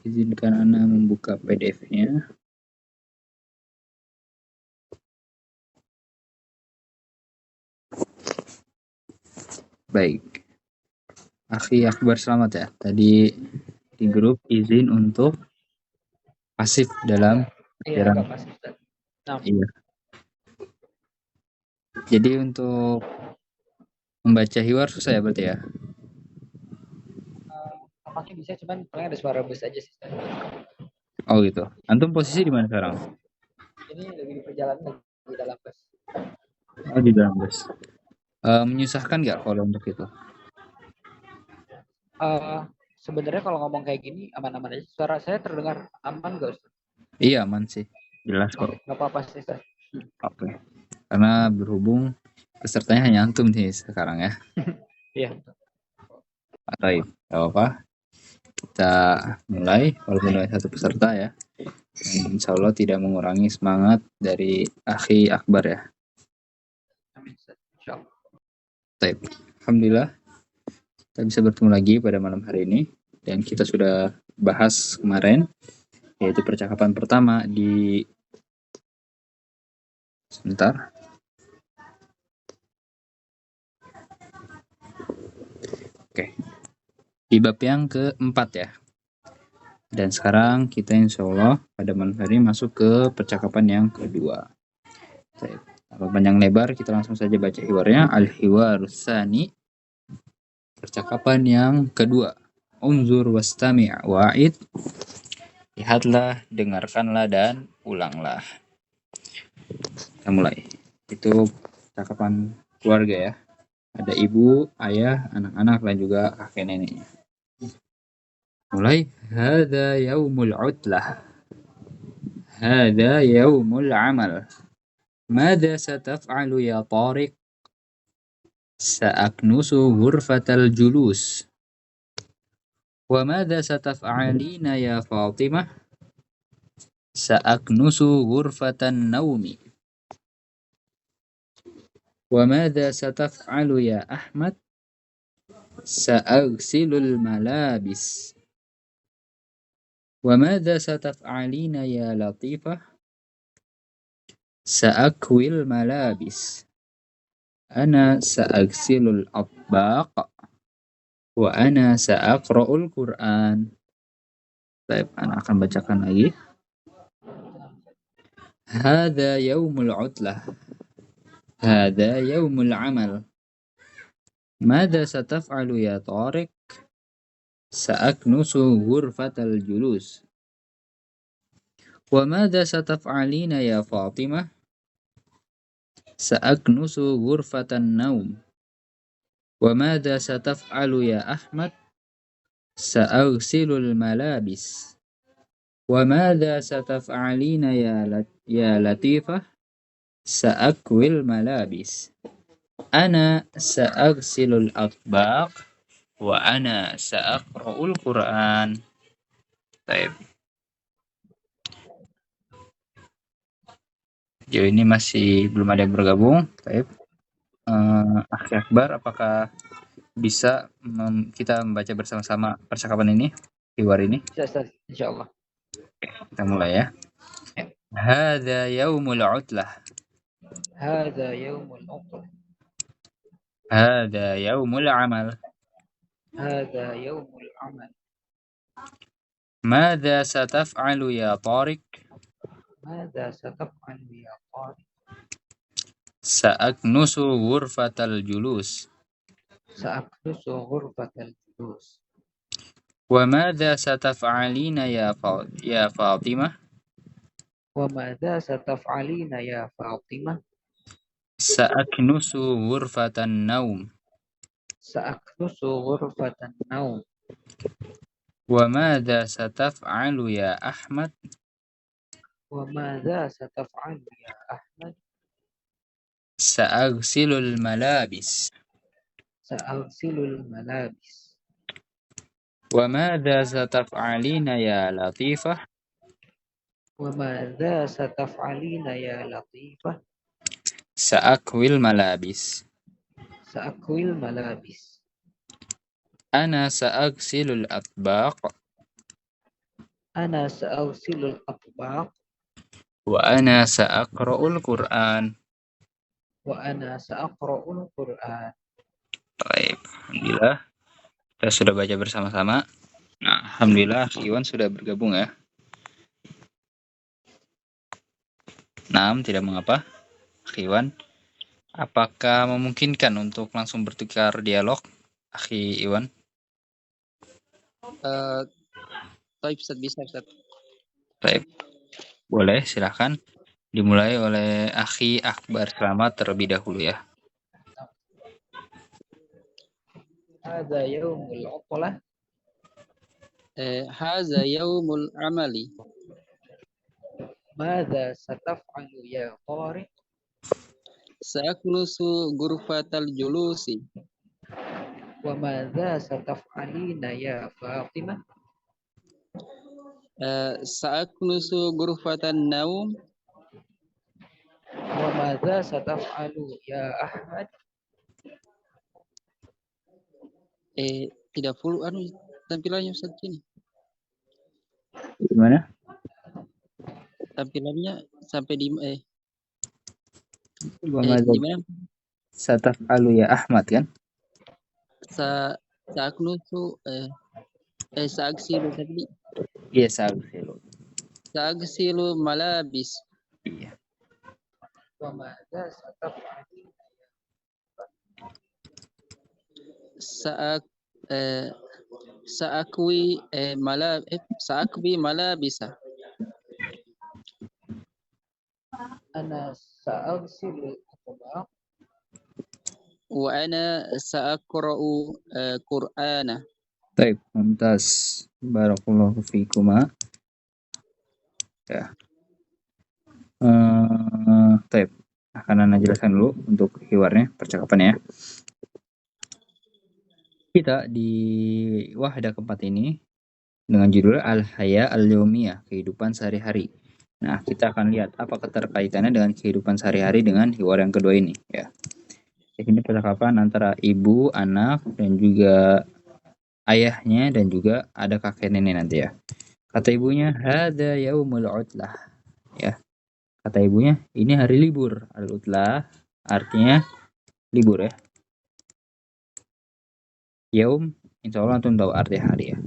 Izinkan Ana membuka PDF-nya. Baik. Akhi Akbar, selamat ya. Tadi di grup izin untuk pasif dalam Iya, pelajaran. agak pasif. Nah, Iya. Jadi untuk membaca hiwar susah ya berarti ya? tampaknya bisa, cuman paling ada suara bus aja sih. Oh gitu. Antum posisi di mana sekarang? Ini lagi di perjalanan di dalam bus. Oh, di dalam bus. Menyusahkan nggak kalau untuk itu? Sebenarnya kalau ngomong kayak gini aman-aman aja. Suara saya terdengar aman gak, Ustaz? Iya, aman sih. Jelas kok. Oke, nggak apa-apa sih, Ustaz. Oke. Karena berhubung pesertanya hanya antum nih sekarang ya. Iya. Baik, nggak apa-apa. Kita mulai walaupun dengan satu peserta ya. Dan insya Allah tidak mengurangi semangat dari Akhi Akbar ya. Amin, Ustaz. Insyaallah. Baik. Alhamdulillah kita bisa bertemu lagi pada malam hari ini. Dan kita sudah bahas kemarin, yaitu percakapan pertama di sebentar. Oke. Di bab yang keempat ya. Dan sekarang kita insya Allah pada malam hari masuk ke percakapan yang kedua. Baik. Tanpa panjang lebar, kita langsung saja baca hiwarnya. Al-hiwar tsani, percakapan yang kedua. Unzur wastami' wa'id, lihatlah, dengarkanlah, dan ulanglah. Kita mulai. Itu percakapan keluarga ya. Ada ibu, ayah, anak-anak, dan juga kakek neneknya. Mulai. Hada yaumul utlah. Hada yaumul amal. Mada sataf'alu ya Tariq? Sa'aknusu ghurfatal julus. Wa mada sataf'alina ya Fatimah? Sa'aknusu ghurfatan naumi. Wa mada sataf'alu ya Ahmad? Sa'agsilul malabis. Wa mada sataf'alina ya Latifah? Sa'akwil malabis. Ana sa'agsilul atbaq. Wa ana sa'aqra'ul Qur'an. Baik, ana akan bacakan lagi. Hada yaumul utlah. Hada yaumul amal. Mada sataf'alu ya Tariq? Sa'aknusu ghurfatal julus. Wa mada sataf'alina ya Fatimah? Sa'aknusu ghurfatan naum. Wa mada sataf'alu ya Ahmad? Sa'agsilul malabis. Wa mada sataf'alina ya Latifah? Sa'akwil malabis. Ana sa'agsilul atbaq. Wa ana sa'aqra'ul Qur'an. Baik. Sejauh ini masih belum ada yang bergabung. Baik. Akhi Akbar, apakah bisa kita membaca bersama-sama percakapan ini, hiwar ini? Bisa, Ustaz. Insyaallah. Kita mulai ya. Hada yaumul utlah. Hada yaumul utlah. Hada yaumul amal. Hada yaumul amal. Mada sataf'alu ya Tariq? Mada sataf'alu ya Tariq? Sa'aknusu ghurfatal julus. Sa'aknusu ghurfatal julus. Wa mada sataf'alina ya Fatimah? Wa mada sataf'alina ya Fatimah? Sa'aknusu ghurfatan naum. Sa'aknusu ghurfatan naum. Wa mada sataf'alu ya Ahmad? Wa mada sataf'alu ya Ahmad? Sa'agsilul malabis. Sa'agsilul malabis. Wa mada sataf'alina ya Latifah? Wa mada sataf'alina ya Latifah? Sa'akwil malabis. Sa'akwil malabis. Ana sa'agsilul atbaq. Ana sa'usilul atbaq Wa ana sa'aqra'ul Qur'an. wa ana sa'aqra'ul Qur'an. Baik, alhamdulillah kita sudah baca bersama-sama. Nah, alhamdulillah Iwan sudah bergabung ya. Nah, tidak mengapa. Iwan, apakah memungkinkan untuk langsung bertukar dialog, Akhi Iwan? Baik, Ustaz, bisa, Ustaz. Baik, boleh, silahkan. Dimulai oleh Akhi Akbar Selamat terlebih dahulu ya. Hadza yaumul 'utlah. Hadza yaumul amali. Madza sataf'alu ya Tariq? Sa'aknusu ghurfatal julusi. Wa madza sataf'alina ya Fatimah? Sa'aknusu ghurfatan naum. Wa madza sataf'alu ya Ahmad? Tidak full tampilannya Ustaz ini. Gimana? Tampilannya sampai di Wa madza di mana? sataf'alu ya Ahmad kan? Sa'aknusu sa'aksilu tadi. Iya, sa'aksilu. Sa'aksilu malabis. Iya. Wa madza sataf'alu Sa'akwi malabisa. ana sa'usilul atbaq Wa ana sa'aqra'u Qur'ana. Baik, mumtaz. Barakallahu fikuma. Ya. Baik, akan Anda jelaskan dulu untuk hiwarnya, percakapannya. Kita di wahdah keempat ini dengan judul Al-Haya Al-Yaumiyah, kehidupan sehari-hari. Nah, kita akan lihat apa keterkaitannya dengan kehidupan sehari-hari dengan hiwar yang kedua ini ya. Ini percakapan antara ibu, anak, dan juga ayahnya, dan juga ada kakek nenek nanti ya. Kata ibunya, hadza yaumul utlah. Ya. Kata ibunya, ini hari libur. Al-utlah artinya libur ya. Yaum, insya Allah antum tahu arti hari ya.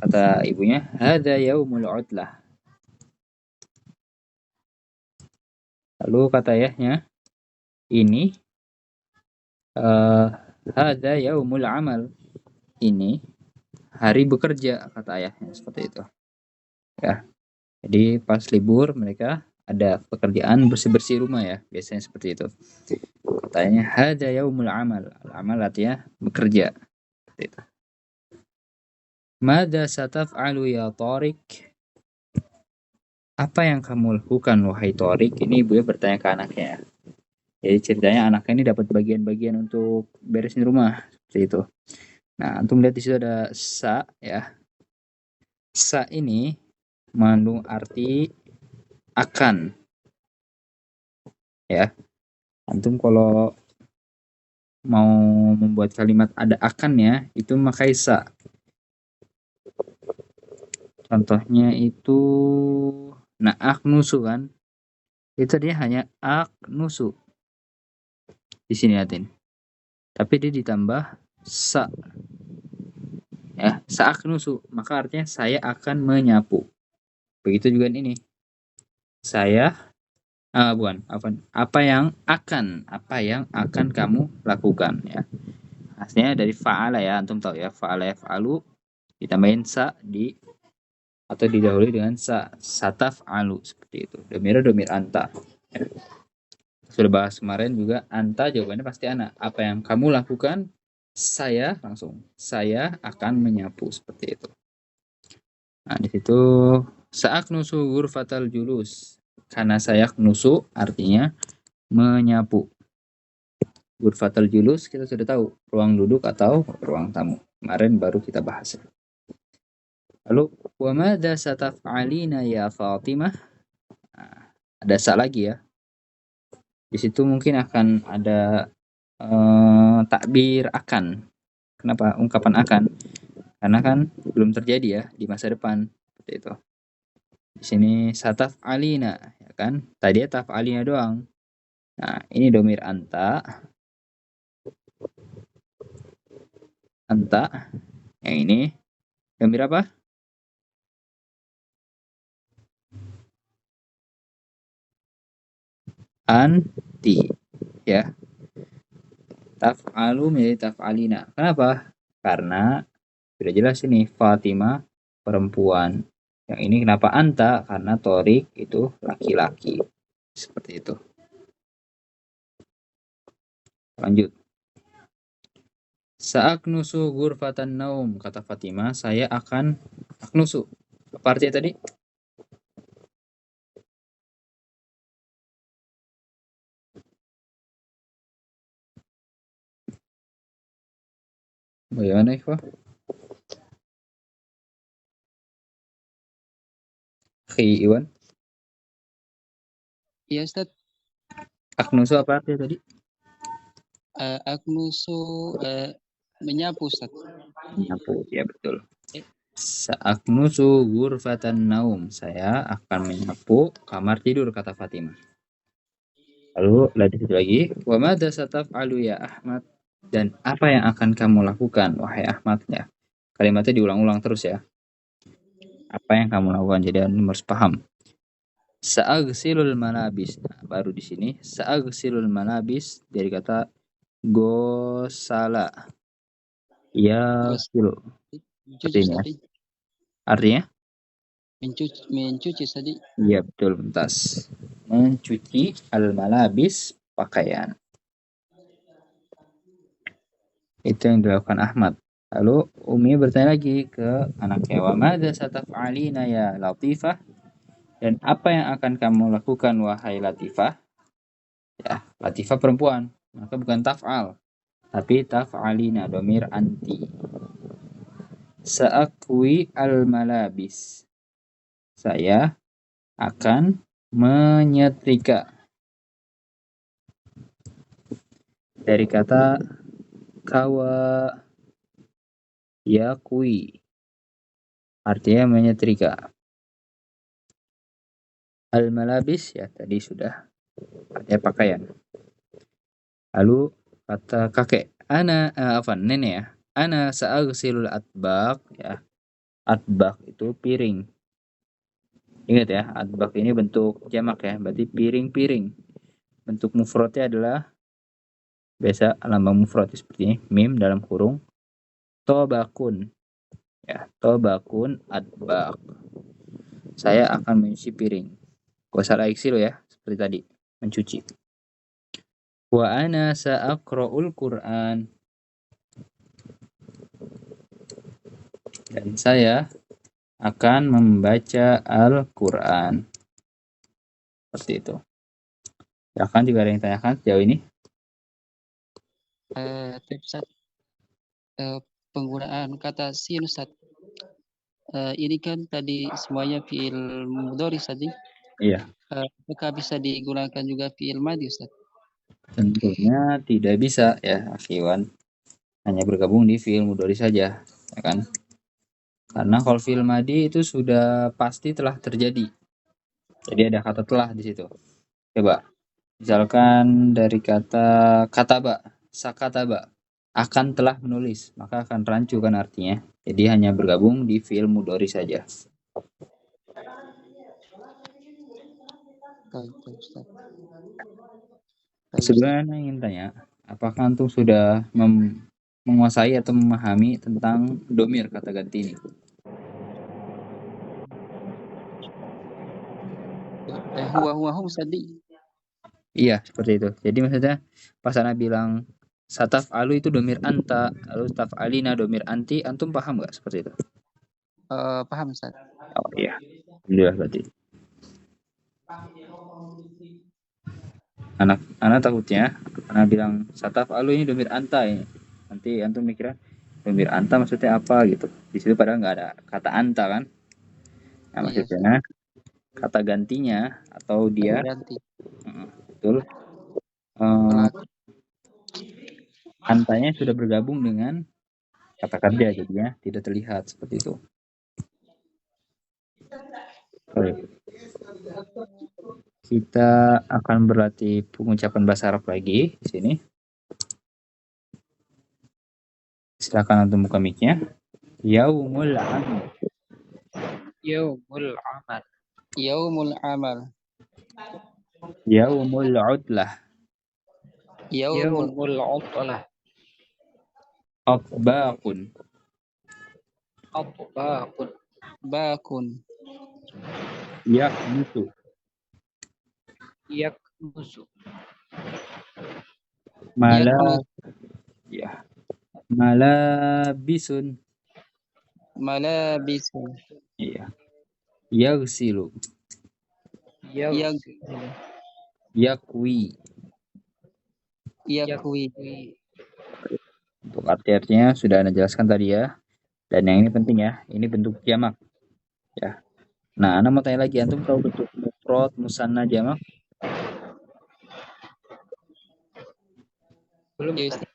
Kata ibunya, hadza yaumul utlah. Lalu kata ayahnya, ini hadza yaumul amal. Ini hari bekerja, kata ayahnya, seperti itu. Ya. Jadi pas libur mereka ada pekerjaan bersih-bersih rumah ya, biasanya seperti itu. Katanya hadza yaumul amal. Al-amal artinya bekerja. Seperti itu. Madza sataf'alu ya Tariq? Apa yang kamu lakukan wahai Tariq? Ini ibunya bertanya ke anaknya ya. Jadi ceritanya anaknya ini dapat bagian-bagian untuk beresin rumah, seperti itu. Nah, antum lihat di situ ada sa ya. Sa ini mengandung arti akan. Ya. Antum kalau mau membuat kalimat ada akannya, itu memakai sa. Contohnya itu aknusu kan. Itu dia hanya aknusu. Di sini lihatin. Tapi dia ditambah sa. Ya, sa'aknusu, maka artinya saya akan menyapu. Begitu juga ini. Saya apa yang akan kamu lakukan ya. Aslinya dari fa'ala ya, antum tahu ya, fa'ala yaf'alu ditambahin sa atau didahului dengan sataf'alu, seperti itu. Domir anta. Ya. Sudah bahas kemarin juga, anta jawabannya pasti ana. Apa yang kamu lakukan? Saya akan menyapu, seperti itu. Nah, di situ sa'aknusu ghurfatal julus. Karena saya knusu artinya menyapu. Ghurfatal julus kita sudah tahu, ruang duduk atau ruang tamu. Kemarin baru kita bahas. Lalu wa madza sataf'alina ya Fatimah? Nah, ada sa lagi ya. Di situ mungkin akan ada takbir akan. Kenapa ungkapan akan? Karena kan belum terjadi ya di masa depan. seperti itu. Di sini sataf alina, ya kan? Tadi taf alina doang. Nah, ini domir anta. Anta. Yang ini domir apa? Anti, ya. Taf'alu menjadi taf'alina. Kenapa? Karena sudah jelas ini Fatimah perempuan. Yang ini kenapa anta? Karena Torik itu laki-laki. Seperti itu. Lanjut. Sa'aknusu ghurfatan naum, kata Fatimah, saya akan aknusu. Apa artinya tadi? Bagaimana, Ikhwah? Iwan? Iya Ustaz. Aknusu apa artinya tadi? Aknusu menyapu Ustaz. Menyapu, ya betul. Sa'aknusu ghurfatan naum, saya akan menyapu kamar tidur, kata Fatimah. Lalu lanjut lagi, wa madza sataf'alu ya Ahmad, dan apa yang akan kamu lakukan wahai Ahmad, ya. Kalimatnya diulang-ulang terus ya. Apa yang kamu lakukan, jadi Anda harus paham. Sa'agsilul malabis. Nah, baru di sini sa'agsilul malabis dari kata gosala. Ya, kilo. Mencuci Seperti ini ya. tadi. Artinya? Mencuci tadi. Iya, betul, bentas. Mencuci al-malabis, pakaian. Itu yang dilakukan Ahmad. Lalu Umi bertanya lagi ke anaknya, wa madza sataf'alina ya Latifah, dan apa yang akan kamu lakukan wahai Latifah? Ya, Latifah perempuan, maka bukan taf'al, tapi taf'alina, domir anti. Sa'akwi al-malabis, saya akan menyetrika. Dari kata kawa yakui, artinya menyetrika. Al-malabis, ya tadi sudah, artinya pakaian. Lalu kata kakek, nenek ya. Ana sa'agsilul atbaq, ya. Atbaq itu piring. Ingat ya, atbaq ini bentuk jamak ya, berarti piring-piring. Bentuk mufradnya adalah biasa lambang mufrad seperti ini, mim dalam kurung tobakun. Ya, tobakun atbaq. Saya akan mencuci piring. Gak usah iksil ya, seperti tadi, mencuci. Wa ana sa'aqra'ul Qur'an, dan saya akan membaca Al-Quran. Seperti itu. Silakan jika ada yang tanyakan sejauh ini. Ustaz, penggunaan kata sin Ustaz. Ini kan tadi semuanya fiil mudhari tadi. Iya. Apakah bisa digunakan juga fiil madhi Ustaz? Tentunya tidak bisa ya, Akiwan. Hanya bergabung di fiil mudhari saja, ya kan? Karena kalau fiil madhi itu sudah pasti telah terjadi. Jadi ada kata telah di situ. Coba, misalkan dari kata kataba, sakataba, akan telah menulis, maka akan rancu kan artinya. Jadi hanya bergabung di fiil mudhari saja. Ustaz. Sebenarnya ingin tanya, apakah antum sudah menguasai atau memahami tentang domir kata ganti ini? Huwa hum tadi. Iya, seperti itu. Jadi maksudnya pas Ana bilang sataf alu itu domir anta, lalu taf alina domir anti, antum paham nggak seperti itu? Paham Ustaz. Oh iya, alhamdulillah berarti. Anak takutnya, Ana bilang sataf alu ini domir anta ini. Nanti antum mikirnya domir anta maksudnya apa gitu. Di situ padahal nggak ada kata anta kan? Nah, Iya, maksudnya kata gantinya atau dia ganti. betul antanya sudah bergabung dengan kata kerja, jadinya tidak terlihat seperti itu. Baik. Kita akan berlatih pengucapan bahasa Arab lagi di sini. Silakan antum buka mic-nya. Yaumul amal. Yaumul amal. Yaumul amal. Yaumul udlah. Yaumul Yaumul utlah. Atbaqun. Atbaqun. bakun. Yaknutu. Yaknusu. Mala. Yaknus. Ya. Malabisun. Malabisun. Iya. Yaghsilu. Yaghsil. Yakwi. Yakwi. Untuk arti-artinya sudah Anda jelaskan tadi ya. Dan yang ini penting ya, ini bentuk jamak. Ya. Nah, Anda mau tanya lagi, antum tahu bentuk mufrad, musanna, jamak? Belum. Ya, Ustaz.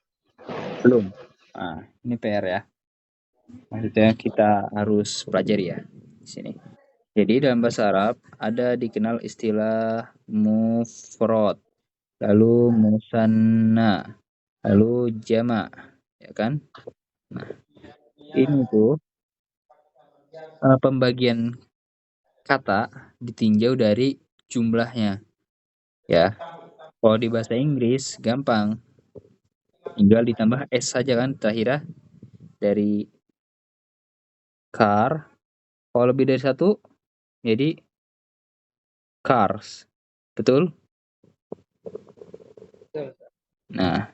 Belum. Nah, ini PR ya. Maksudnya kita harus pelajari ya di sini. Jadi dalam bahasa Arab ada dikenal istilah mufrad, lalu musanna, lalu jamak, ya kan? Nah, ini tuh pembagian kata ditinjau dari jumlahnya, ya. Kalau di bahasa Inggris gampang, tinggal ditambah s saja kan terakhir dari car. Kalau lebih dari satu, jadi cars, betul? Betul. Nah,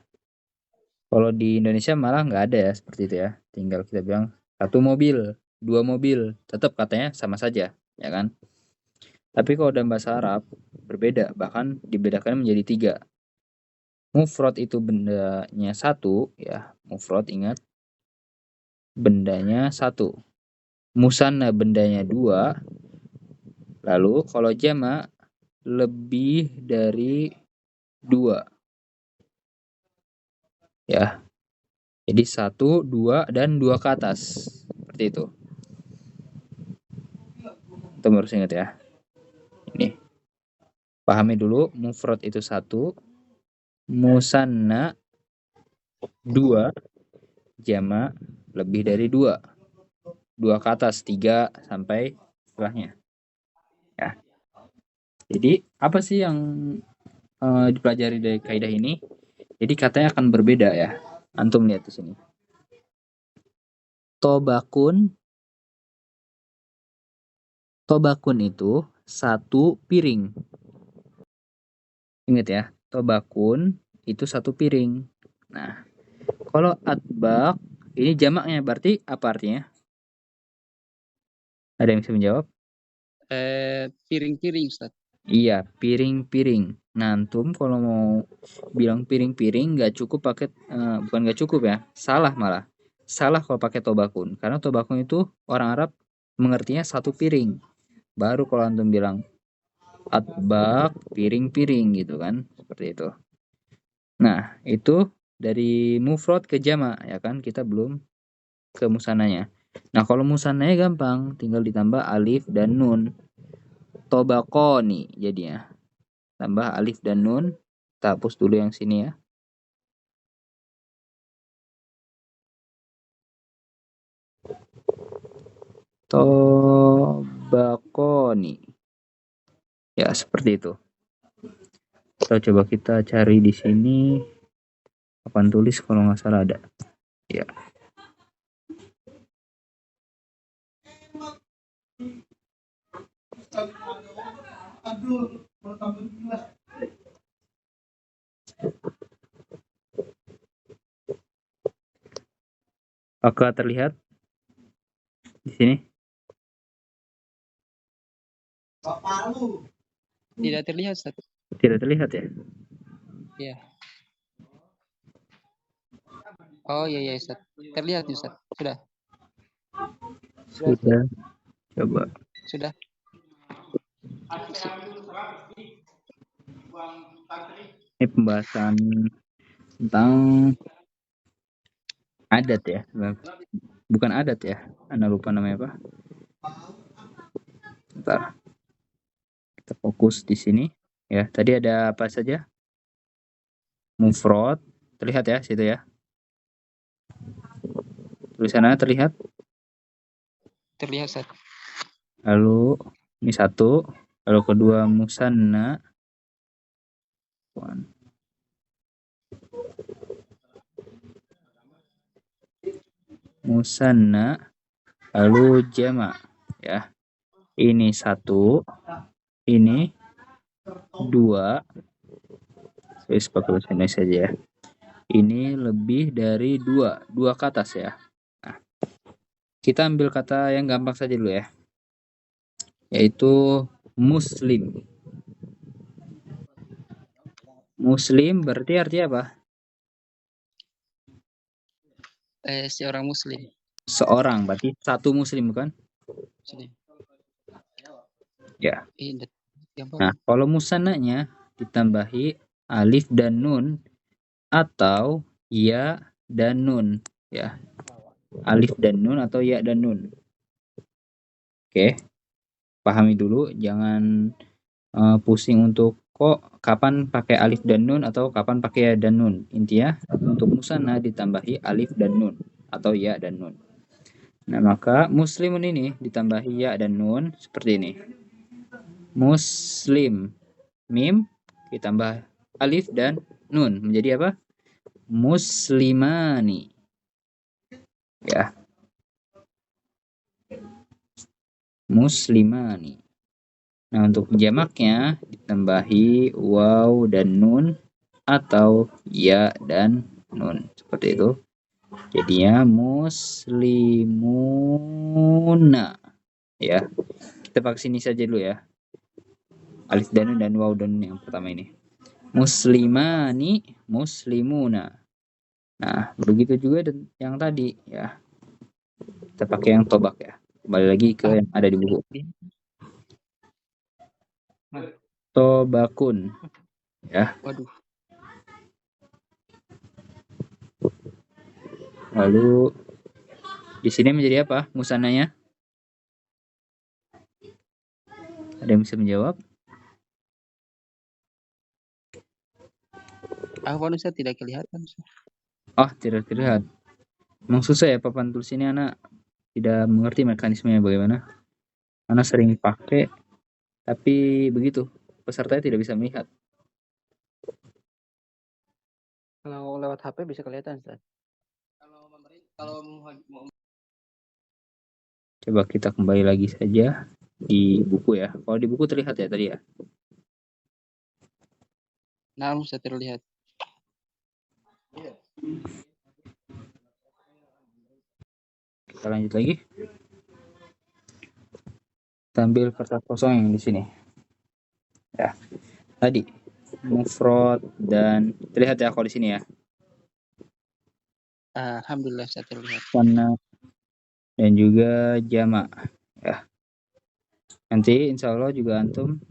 kalau di Indonesia malah nggak ada ya seperti itu ya. Tinggal kita bilang satu mobil, dua mobil, tetap katanya sama saja, ya kan? Tapi kalau dalam bahasa Arab berbeda, bahkan dibedakan menjadi tiga. Mufrad itu bendanya satu, ya. Mufrad ingat, bendanya satu. Musanna bendanya dua. Lalu kalau jamak lebih dari dua, ya. Jadi satu, dua, dan dua ke atas. Seperti itu. Itu harus ingat ya. Ini. Pahami dulu, mufrad itu satu, musanna dua, jamak lebih dari dua. Dua ke atas, tiga sampai setelahnya. Ya. Jadi, apa sih yang dipelajari dari kaidah ini? Jadi katanya akan berbeda ya. Antum lihat di sini. Tobakun itu satu piring. Ingat ya, tobakun itu satu piring. Nah, kalau atbak ini jamaknya berarti apa artinya? Ada yang bisa menjawab? Piring-piring, Ustaz. Iya, piring-piring. Nah, antum kalau mau bilang piring-piring nggak cukup pakai bukan nggak cukup ya, salah malah. Salah kalau pakai tobakun, karena tobakun itu orang Arab mengertinya satu piring. Baru kalau antum bilang atbak piring-piring gitu kan, seperti itu. Nah, itu dari mufrad ke jamak ya kan, kita belum ke musananya. Nah, kalau musananya gampang, tinggal ditambah alif dan nun. Tobakoni jadinya. Tambah alif dan nun. Kita hapus dulu yang sini ya. Tobakoni. Ya, seperti itu. Coba kita cari di sini. Papan tulis kalau nggak salah ada. Ya. Apakah terlihat di sini? Tidak terlihat, Ustaz. Tidak terlihat ya? Iya. Oh iya, iya, Ustaz. Terlihat, Ustaz. Sudah. Sudah. Coba. Sudah. Ini pembahasan tentang adat ya. Bukan adat ya. Anda lupa namanya apa? Bentar. fokus di sini ya. Tadi ada apa saja? Mufrad, terlihat ya situ ya. Tulisannya terlihat. Terlihat Ustaz. Lalu ini satu, lalu kedua musanna. Musanna, lalu jama ya. Ini satu, ini dua. Saya pakai bahasa Indonesia saja ya. Ini lebih dari dua ke atas ya. Nah, kita ambil kata yang gampang saja dulu ya, yaitu muslim. Muslim berarti artinya apa? Seorang muslim. Seorang, berarti satu muslim bukan? Muslim. Ya. Gampang. Nah, kalau musannanya ditambahi alif dan nun atau ya dan nun ya. Alif dan nun atau ya dan nun. Oke. Pahami dulu, jangan pusing untuk kok kapan pakai alif dan nun atau kapan pakai ya dan nun. Intinya untuk musanna ditambahi alif dan nun atau ya dan nun. Nah, maka muslimun ini ditambahi ya dan nun seperti ini. Muslim, mim ditambah alif dan nun menjadi apa? Muslimani. Ya. Muslimani. Nah, untuk jamaknya ditambahi waw dan nun atau ya dan nun. Seperti itu. Jadinya muslimuna. Ya. Kita pakai sini saja dulu ya. Alif dan nun dan waw dan nun yang pertama ini. Muslimani, muslimuna. Nah, begitu juga yang tadi ya. Kita pakai yang tobak ya. Kembali lagi ke yang ada di buku. Tobakun. Ya. Waduh. Lalu di sini menjadi apa musananya? Ada yang bisa menjawab? Apa Ustaz tidak kelihatan? Oh, tidak terlihat. Memang susah ya papan tulis ini, anak tidak mengerti mekanismenya bagaimana. Anak sering pakai, tapi begitu pesertanya tidak bisa melihat. Kalau lewat HP bisa kelihatan, Ustaz. Coba kita kembali lagi saja di buku ya. Kalau di buku terlihat ya tadi ya. Nah, Ustaz terlihat. Kita lanjut lagi. Kita ambil kertas kosong yang di sini. Ya. Tadi mufrad dan terlihat ya kalau di sini ya. Alhamdulillah saya terlihat. Warna dan juga jamak ya. Nanti insya Allah juga antum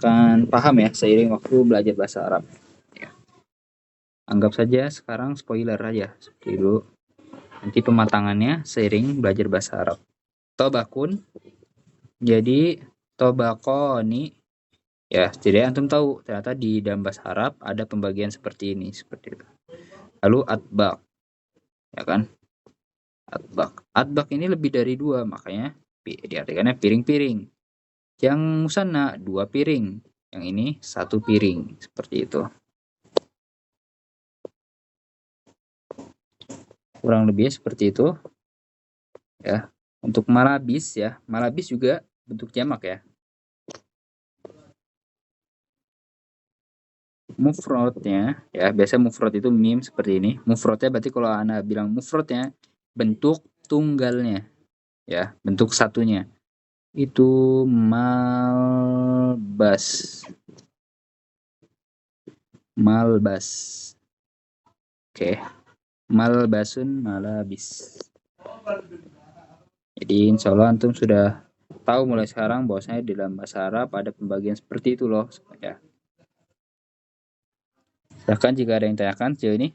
akan paham ya seiring waktu belajar bahasa Arab ya. Anggap saja sekarang spoiler aja seperti dulu. Nanti pematangannya seiring belajar bahasa Arab. Tobakun jadi tobakoni ya. Jadi antum tahu ternyata di dalam bahasa Arab ada pembagian seperti ini, seperti itu. Lalu atbak ya kan. Atbak ini lebih dari dua, makanya diartikannya piring-piring. Yang musanna 2 piring, yang ini 1 piring, seperti itu. Kurang lebih seperti itu. Ya. Untuk malabis ya, malabis juga bentuk jamak ya. Mufrodnya ya, biasa mufrod itu mim seperti ini. Mufrodnya berarti kalau Anda bilang mufrodnya bentuk tunggalnya ya, bentuk satunya. Itu malbas. Malbas. Oke. Malbasun malabis. Jadi insya Allah antum sudah tahu mulai sekarang bahwasanya di dalam bahasa Arab ada pembagian seperti itu loh ya. Silahkan jika ada yang tanyakan sejauh ini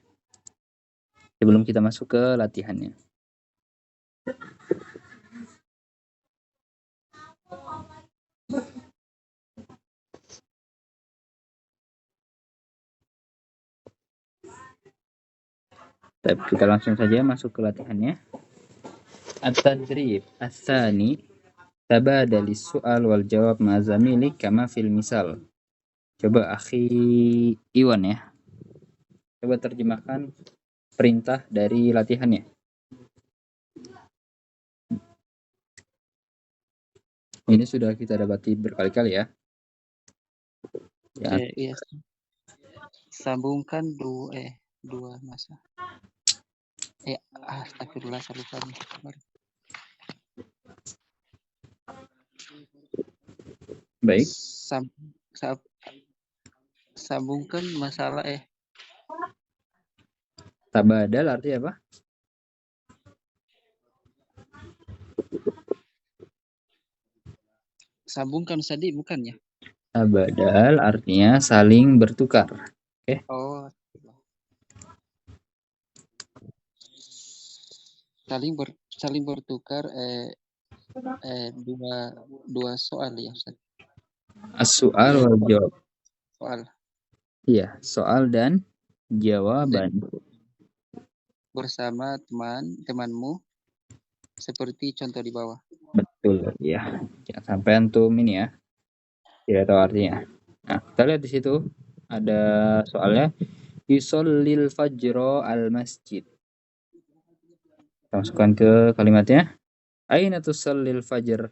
sebelum kita masuk ke latihannya. Tapi kita langsung saja masuk ke latihannya. At-tadrib ats-tsani tabadali su'al wal jawab ma zamili kama fil misal. Coba akhi Iwan ya. Coba terjemahkan perintah dari latihannya. Ini sudah kita dapati berkali-kali ya. Ya, Iya. Sambungkan dua masa. Astagfirullah, saya lupa nih. baik. Sambungkan masalah Tabadal artinya apa? sambungkan tadi bukan ya? Tabadal artinya saling bertukar. Oh. Saling bertukar dua soal ya Ustaz. As-su'al wal jawab. Soal Iya, soal dan jawaban. bersama temanmu seperti contoh di bawah. Betul, ya. Jangan sampai antum ini ya. Tidak tahu artinya. Nah, kita lihat di situ ada soalnya yusallil fajro al masjid. Kita masukkan ke kalimatnya. Aina tusallil fajr?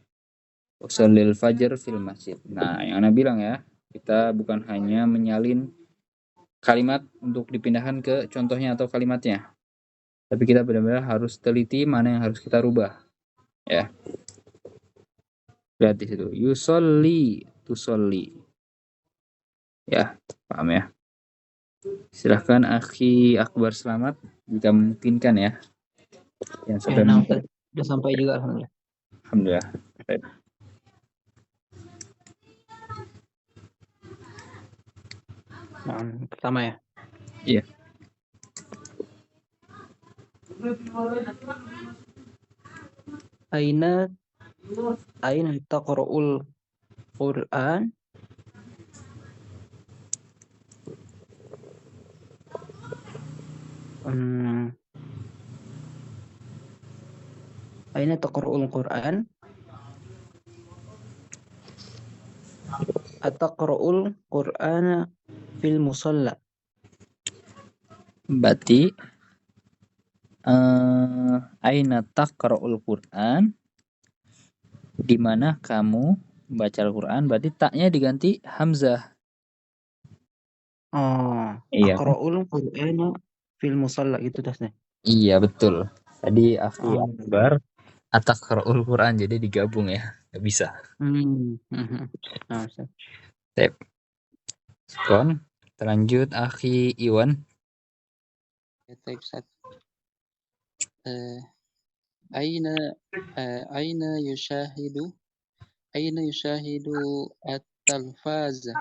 Usallil fajr fil masjid. Nah, yang Anda bilang ya, kita bukan hanya menyalin kalimat untuk dipindahkan ke contohnya atau kalimatnya. Tapi kita benar-benar harus teliti mana yang harus kita rubah. Ya. Lihat di situ. Yusolli, tusolli. Ya, paham ya. Silahkan Akhi Akbar selamat jika memungkinkan ya. Yang sampai udah sampai juga alhamdulillah. Alhamdulillah. Baik. Nah, pertama ya. Iya. Aina taqra'ul Qur'an? Aina taqra'ul Qur'an? Ataqra'ul Qur'ana fil musalla? Berarti aina taqra'ul Qur'an? Di mana kamu baca Al-Qur'an? Berarti taknya diganti hamzah. Oh, Iya. aqra'ul Qur'ana fil musalla gitu tasnya. Iya, betul. Tadi Akhi Akbar ataqra'ul Qur'an jadi digabung ya. Nggak bisa. Nah, Ustaz. Sip. Skon. Terlanjut Akhi Iwan. Baik, Ustaz. Aina yushahidu at-talfaza.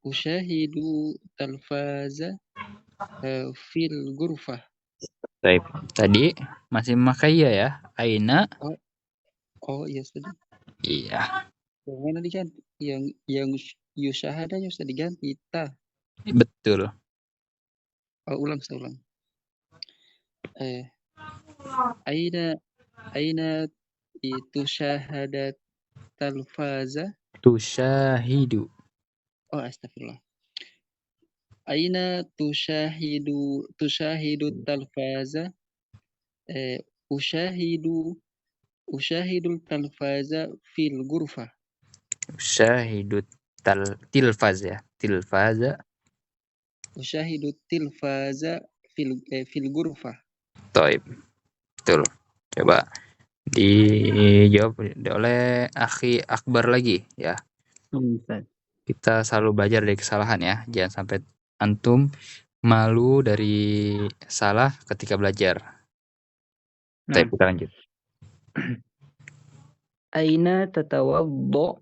Ushahidu talfaza fil ghurfah. Baik. Tadi masih memakai ya. Aina. Oh iya tadi. Iya. Yang mana diganti? Yang yushahadanya sudah diganti ta. Betul. Ulang. Aina itu syahadat talfaza. Tusyahidu. Oh, astagfirullah. Aina tushahidu talfaza. Ushahidu talfaza fil ghurfah. Usyahidu tilfaz ya. Tilfaza. Ushahidu tilfaza fil ghurfah. Taib. Betul. Coba dijawab oleh Akhi Akbar lagi ya. Kita selalu belajar dari kesalahan ya. Jangan sampai antum malu dari salah ketika belajar. Baik, kita lanjut. Aina tatawaddo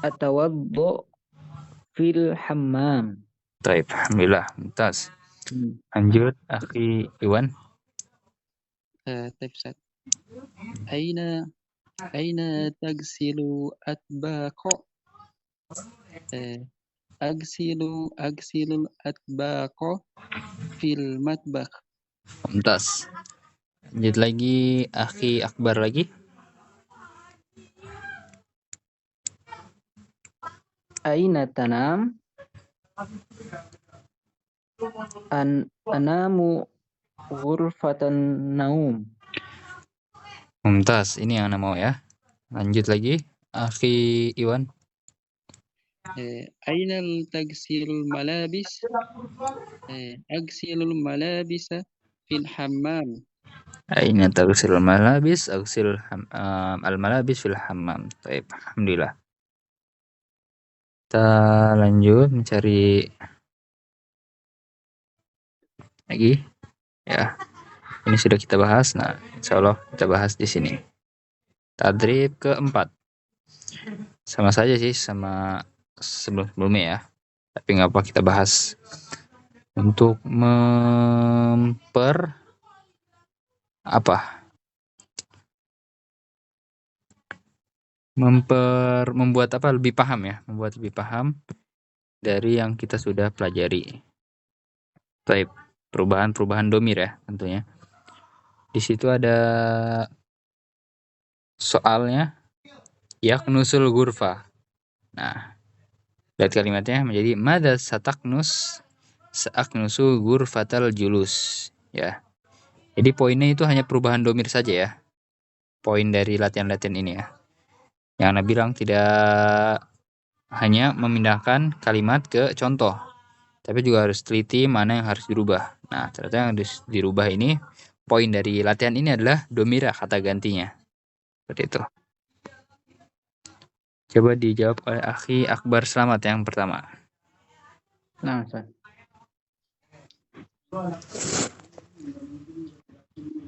atawaddo fil hammam. Baik, alhamdulillah. Mumtaz. Lanjut Akhi Iwan. Baik, Ustaz. Aina tagsilu atbaqa. agsilul atbaqa fil matbakh. Mumtaz. Lanjut lagi, akhi akbar lagi. Aina tanam? Anamu ghurfatan naum. Mumtaz, ini yang Anda mau ya. Lanjut lagi, akhi Iwan. Ainal tagsilul malabis? Agsilul malabisa fil hammam. Aina tagsilul malabis, agsil al-malabis fil hammam. Baik, alhamdulillah. Kita lanjut mencari lagi. Ya, ini sudah kita bahas. Nah, insya Allah kita bahas di sini. Tadrib keempat. Sama saja sih sama sebelumnya ya. Tapi nggak apa kita bahas. Untuk membuat apa lebih paham ya, membuat lebih paham dari yang kita sudah pelajari. Baik, perubahan domir ya tentunya. Di situ ada soalnya yaknusul ghurfa. Nah, lihat kalimatnya menjadi madza sataknus sa'aknusu ghurfatal julus ya. Jadi poinnya itu hanya perubahan domir saja ya. Poin dari latihan-latihan ini ya. Yang Anda bilang tidak hanya memindahkan kalimat ke contoh, tapi juga harus teliti mana yang harus dirubah. Nah, ternyata yang harus dirubah ini, poin dari latihan ini adalah domira, kata gantinya. Seperti itu. Coba dijawab oleh akhi Akbar Slamet yang pertama. Nah, Ustaz.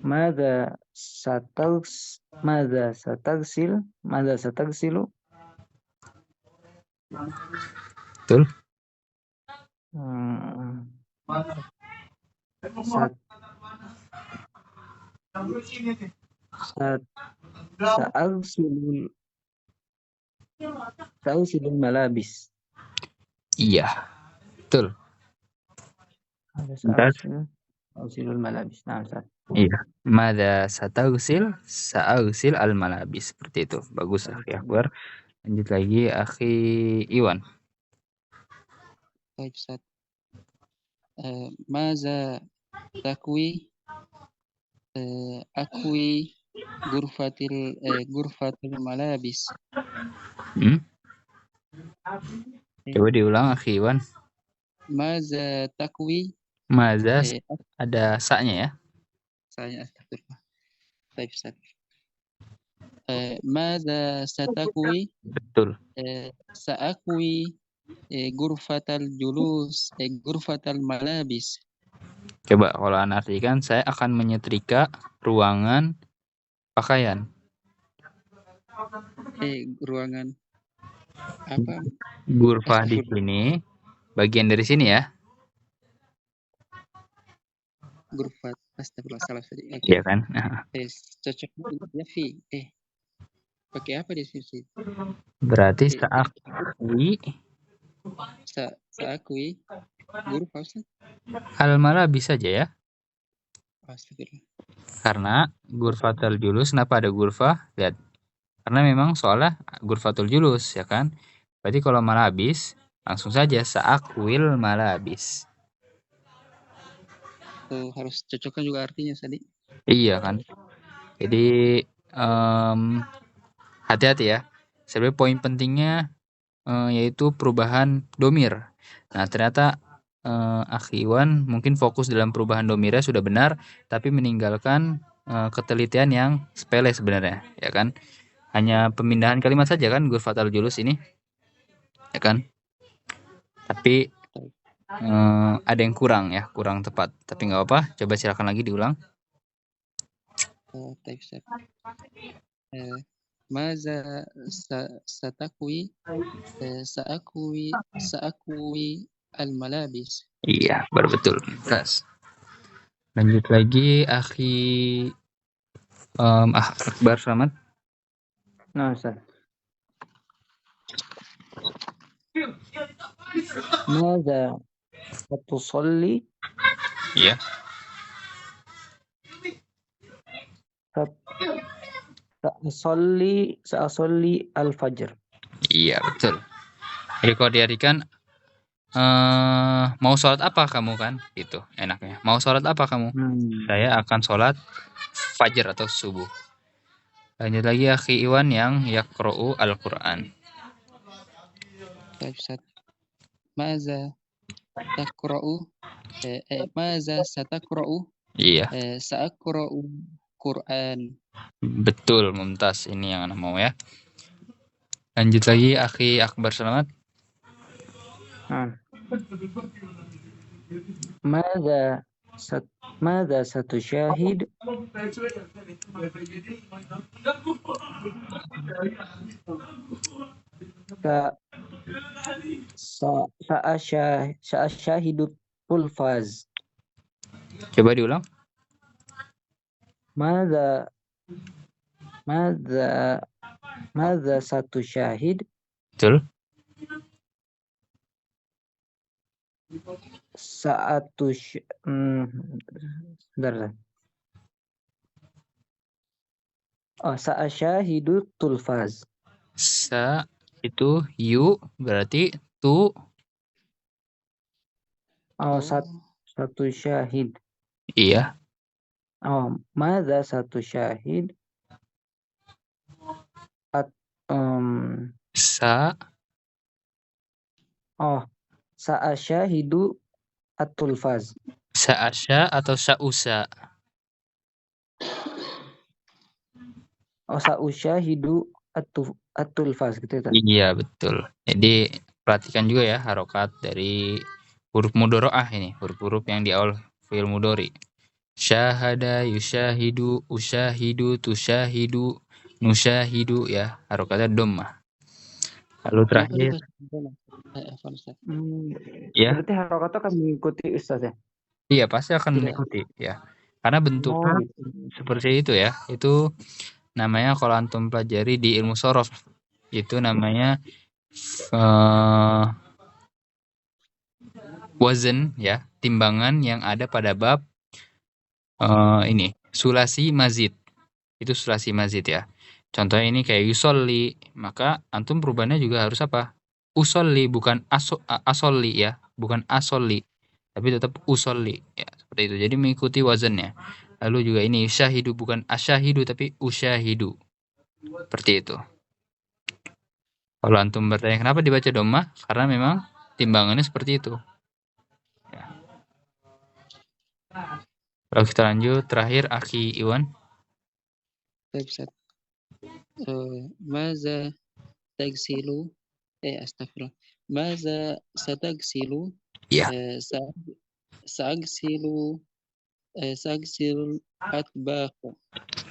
Madza satagsilu? Betul? Sa'agsilul malabis. Iya, betul. Sa'agsilul malabis. Nah, Ustaz. Iya. Madza sa'agsil al-malabis. Seperti itu. Bagus akhi Akbar. Lanjut lagi akhi Iwan. Baik, Ustaz. Maza takwi akwi gurfatil malabis. Coba diulang akhi Iwan. Maza takwi. Maza ada sa-nya ya. Saya astagfirullah. Baik, Ustaz. Maza satakwi. Betul. Sa'akwi gurfatal julus gurfatal malabis. Coba kalau Anda artikan, saya akan menyetrika ruangan pakaian. Ruangan apa? Gurfah di sini, bagian dari sini ya. Gurfat, astagfirullah, salah tadi. Iya kan? Cocok ya fi. Pakai apa di sini? Berarti sa'akwi gurfa Ustaz? al-malabis saja ya. Astagfirullah. Karena gurfatul julus, kenapa ada gurfah? Lihat. Karena memang soalnya gurfatul julus ya kan. Berarti kalau malabis langsung saja sa'akwil malabis. Harus cocokkan juga artinya tadi. Iya kan. Jadi hati-hati ya. Sebenarnya poin pentingnya yaitu perubahan domir. Nah, ternyata akhi Iwan mungkin fokus dalam perubahan domirnya sudah benar, tapi meninggalkan ketelitian yang sepele sebenarnya, ya kan? Hanya pemindahan kalimat saja kan, gurfatal julus ini, ya kan? Tapi ada yang kurang ya, kurang tepat. Tapi nggak apa, coba silakan lagi diulang. Maza satakwi sa'akwi al-malabis. Iya, baru betul. Terus. Lanjut lagi akhi Akbar Slamet. Nah, Ustaz. ماذا تصلي؟ Iya. سأصلي الفجر. Iya, betul. Jadi kalau diartikan mau sholat apa kamu kan? Itu enaknya. Mau sholat apa kamu? Saya akan sholat fajar atau subuh. Lanjut lagi akhi Iwan yang yaqra'u Al-Quran. Baik, Ustaz. Maza taqra'u maza sataqra'u Iya, sa'aqra'u Quran. betul Mumtaz. Ini yang anak mau ya. Lanjut lagi akhi Akbar Selamat. ماذا ستشاهد؟ سأشاهد التلفاز. Coba diulang. ماذا ستشاهد؟ Betul. Sa'asyahidu tulfaz. Sa itu you berarti tu. Satu syahid. Iya. Madza satu syahid? Sa'asyahidu at-tulfaz. Sa'asya atau sa'usa? Sa'usyahidu at-tulfaz gitu ya. Iya, betul. Jadi perhatikan juga ya harokat dari huruf mudhoro'ah ini, huruf-huruf yang di awal fi'il mudhari. Syahada, yusyahidu, usyahidu, tusyahidu, nusyahidu ya, harokatnya dhammah. Lalu terakhir ya. Berarti harokatnya akan mengikuti Ustaz ya? Iya, pasti akan mengikuti ya. Karena bentuknya seperti itu ya. Itu namanya kalau antum pelajari di ilmu shorof, itu namanya wazan ya, timbangan yang ada pada bab ini sulasi mazid. Itu sulasi mazid ya. Contohnya ini kayak yusolli, maka antum perubahannya juga harus apa? Usolli, bukan asolli ya, bukan asolli, tapi tetap usolli ya, seperti itu. Jadi mengikuti wazannya. Lalu juga ini syahidu, bukan asyahidu tapi usyahidu. Seperti itu. Kalau antum bertanya kenapa dibaca dhammah? Karena memang timbangannya seperti itu. Ya. Lalu kita lanjut terakhir akhi Iwan. Baik, Ustaz. Maza tagsilu astagfirullah. Maza satagsilu? Iya. Sa'agsilu atbaq.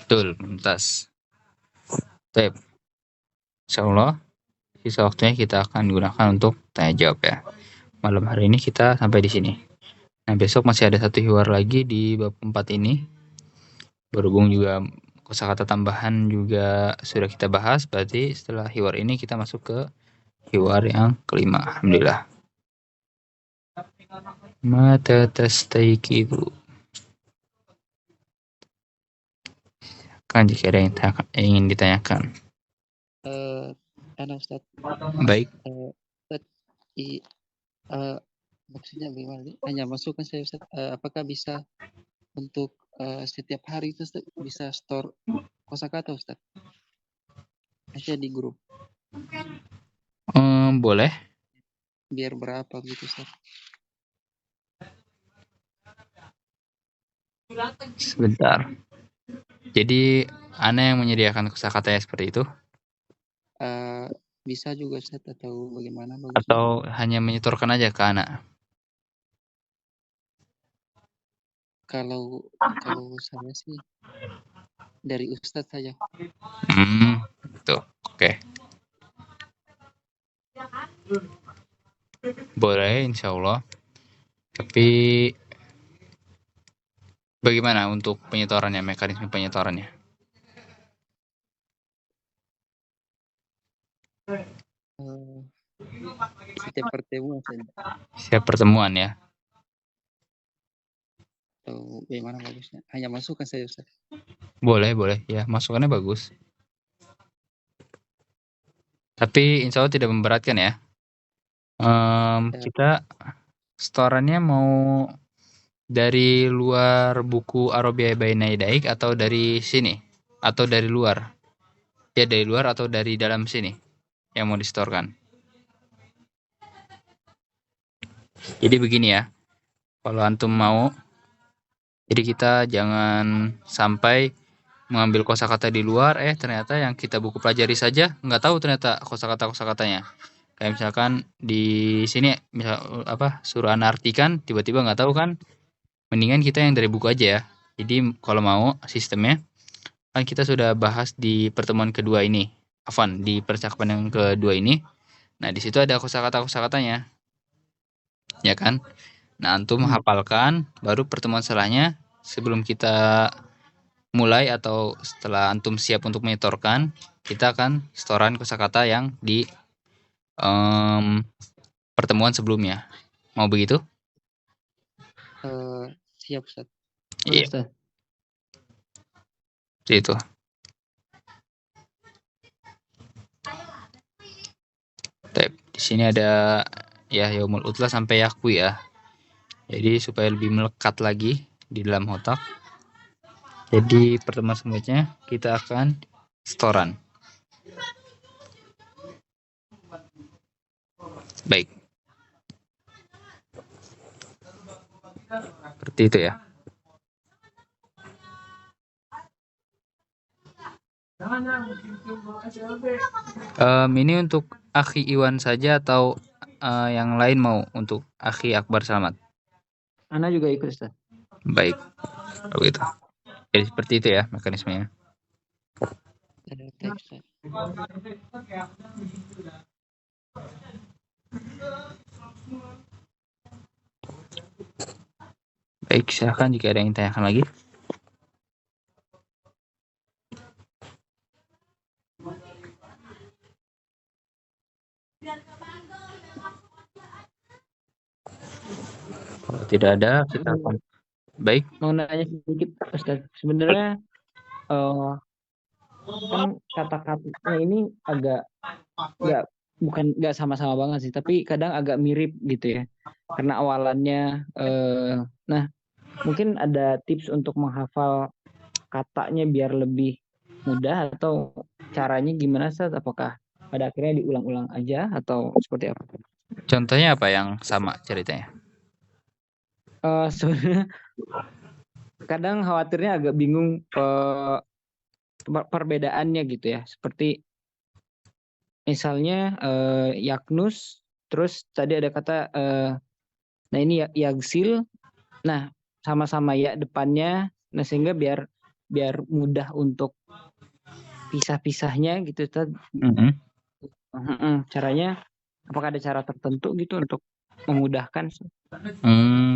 Betul, Mumtaz. Baik. Insyaallah sisa waktunya kita akan gunakan untuk tanya jawab ya. Malam hari ini kita sampai di sini. Nah, besok masih ada satu hiwar lagi di bab 4 ini. Berhubung juga kosakata tambahan juga sudah kita bahas, berarti setelah hiwar ini kita masuk ke hiwar yang kelima. Alhamdulillah. Mata tastayqidu. Kan jika ada yang ingin ditanyakan. Ustaz. Baik. Maksudnya bagaimana? Hanya masukkan saya Ustaz. Apakah bisa untuk setiap hari itu Ustaz, bisa store kosakata Ustaz? Aja di grup. Boleh. Biar berapa gitu Ustaz? Sebentar. Jadi Ana yang menyediakan kosakata seperti itu? Bisa juga Ustaz atau bagaimana? Atau hanya menyetorkan aja ke Ana? Kalau saya sih dari Ustaz saja. Tuh, oke. Boleh, insya Allah. Tapi bagaimana untuk penyetorannya, mekanisme penyetorannya? setiap pertemuan saja. Siap pertemuan ya. Atau bagaimana bagusnya? Hanya masukkan saja Ustaz. Boleh, ya, masukannya bagus. Tapi insya Allah tidak memberatkan ya. Ya. Kita setorannya mau dari luar buku Arabia Baina Yadaik atau dari sini? Atau dari luar? Ya dari luar atau dari dalam sini yang mau disetorkan. Jadi begini ya, kalau antum mau, jadi kita jangan sampai mengambil kosakata di luar, ternyata yang kita buku pelajari saja nggak tahu ternyata kosakatanya. Kayak misalkan di sini misal suruh artikan tiba-tiba nggak tahu kan, mendingan kita yang dari buku aja ya. Jadi kalau mau sistemnya kan kita sudah bahas di pertemuan kedua ini, di percakapan yang kedua ini. Nah di situ ada kosakatanya, ya kan? Nah antum hafalkan, baru pertemuan setelahnya sebelum kita mulai atau setelah antum siap untuk menyetorkan, kita akan setoran kosakata yang di pertemuan sebelumnya. Mau begitu? Siap Ustaz. Iya. Ustaz. Itu. Di sini ada ya yaumul utlah sampai yakwi ya. Jadi supaya lebih melekat lagi di dalam otak. Jadi pertemuan selanjutnya kita akan setoran. Baik. Seperti itu ya. Ini untuk Akhi Iwan saja atau yang lain mau untuk Akhi Akbar Selamat? Ana juga ikut Ustaz. Baik. Begitu. Jadi seperti itu ya mekanismenya. Ada teks Ustaz. Baik, silahkan jika ada yang tanyakan lagi. Kalau tidak ada, kita akan baik. Mau nanya sedikit Ustaz. Sebenarnya kan kata-katanya ini agak nggak sama-sama banget sih, tapi kadang agak mirip gitu ya. Karena awalannya nah mungkin ada tips untuk menghafal katanya biar lebih mudah atau caranya gimana Ustaz? Apakah pada akhirnya diulang-ulang aja atau seperti apa? Contohnya apa yang sama ceritanya? Sebenarnya kadang khawatirnya agak bingung perbedaannya gitu ya. Seperti misalnya yaknus, terus tadi ada kata nah ini yagsil, nah sama-sama ya depannya, nah sehingga biar mudah untuk pisah-pisahnya gitu. Caranya apakah ada cara tertentu gitu untuk memudahkan?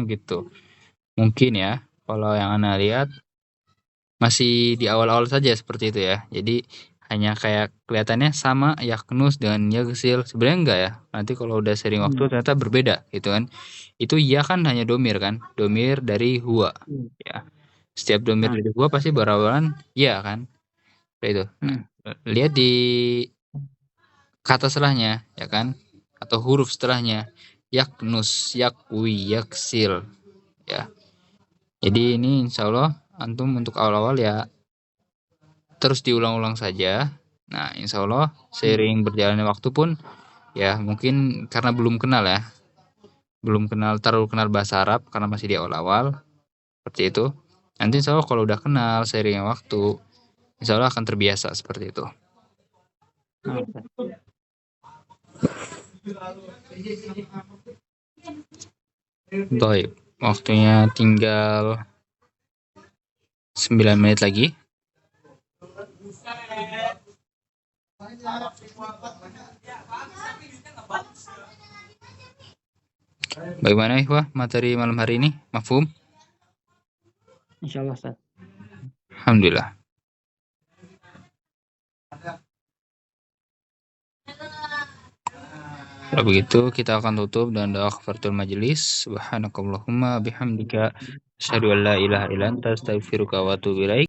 Gitu. Mungkin ya, kalau yang Anda lihat masih di awal-awal saja seperti itu ya. Jadi hanya kayak kelihatannya sama yaknus dengan yagsil. Sebenarnya enggak ya. Nanti kalau udah sering waktu ternyata berbeda gitu kan. Itu ya kan hanya domir kan. Domir dari huwa. Ya. Setiap domir dari huwa pasti berawalan ya kan. Itu. Nah, lihat di kata setelahnya ya kan. Atau huruf setelahnya. Yaknus, yakwi, yaksil. Ya. Jadi ini insya Allah antum untuk awal-awal ya terus diulang-ulang saja. Nah insya Allah seiring berjalannya waktu pun ya mungkin karena belum kenal ya, belum terlalu kenal bahasa Arab karena masih di awal-awal seperti itu. Nanti insya Allah kalau udah kenal seiring waktu, insya Allah akan terbiasa seperti itu. Baik, waktunya tinggal 9 menit lagi. Bagaimana Ikhwah materi malam hari ini? Mafhum? Insyaallah Ustaz. Alhamdulillah. Kalau begitu kita akan tutup dengan doa kafaratul majelis. Subhanakallahumma bihamdika asyhadu an la ilaha illa anta astaghfiruka wa atubu ilaik.